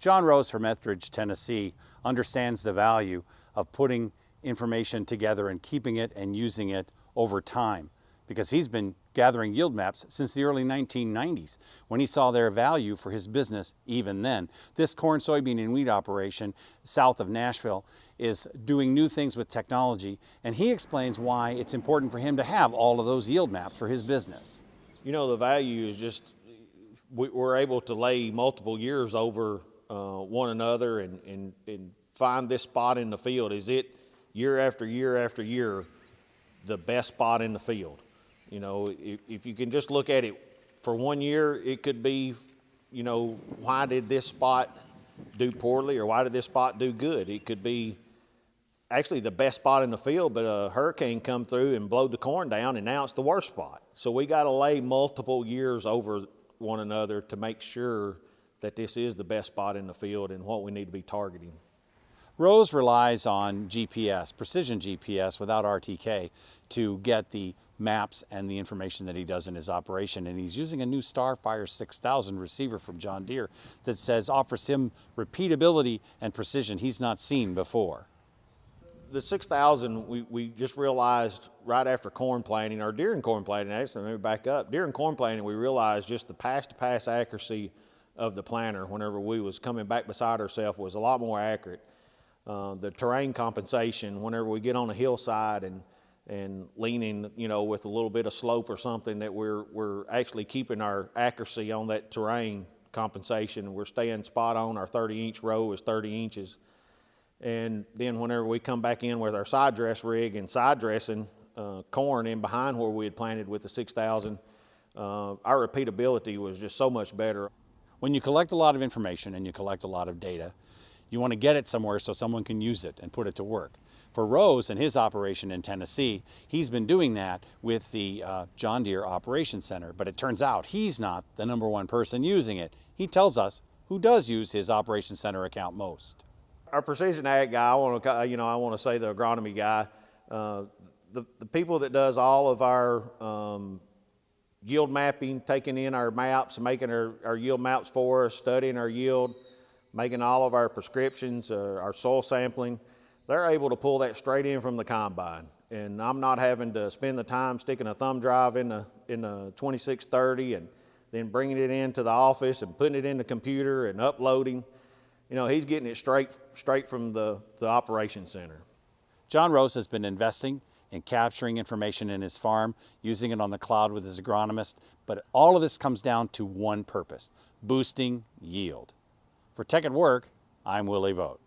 John Rose from Ethridge, Tennessee, understands the value of putting information together and keeping it and using it over time, because he's been gathering yield maps since the early 1990s when he saw their value for his business even then. This corn, soybean, and wheat operation south of Nashville is doing new things with technology, and he explains why it's important for him to have all of those yield maps for his business. You know, the value is just we're able to lay multiple years over one another and find this spot in the field. Is it year after year after year the best spot in the field? You know, if you can just look at it for 1 year, it could be, you know, why did this spot do poorly or why did this spot do good? It could be actually the best spot in the field, but a hurricane come through and blowed the corn down and now it's the worst spot. So we got to lay multiple years over one another to make sure that this is the best spot in the field and what we need to be targeting. Rose relies on GPS, precision GPS without RTK, to get the maps and the information that he does in his operation. And he's using a new StarFire 6000 receiver from John Deere that offers him repeatability and precision he's not seen before. The 6000, we just realized right after corn planting, or during corn planting, actually, let me back up. During corn planting, we realized just the pass-to-pass accuracy of the planter whenever we was coming back beside ourselves was a lot more accurate. The terrain compensation, whenever we get on a hillside and leaning, you know, with a little bit of slope or something, that we're actually keeping our accuracy on that terrain compensation. We're staying spot on. Our 30-inch row is 30 inches. And then whenever we come back in with our side dress rig and side dressing corn in behind where we had planted with the 6000, our repeatability was just so much better. When you collect a lot of information and you collect a lot of data, you want to get it somewhere so someone can use it and put it to work. For Rose and his operation in Tennessee, he's been doing that with the John Deere Operations Center, but it turns out he's not the #1 person using it. He tells us who does use his Operations Center account most. Our precision ag guy, I want to say the agronomy guy, the people that does all of our yield mapping, taking in our maps, making our yield maps for us, studying our yield, making all of our prescriptions, our soil sampling, they're able to pull that straight in from the combine. And I'm not having to spend the time sticking a thumb drive in the 2630 and then bringing it into the office and putting it in the computer and uploading. You know, he's getting it straight from the Operations Center. John Rose has been investing in capturing information in his farm, using it on the cloud with his agronomist, but all of this comes down to one purpose: boosting yield. For Tech at Work, I'm Willie Vogt.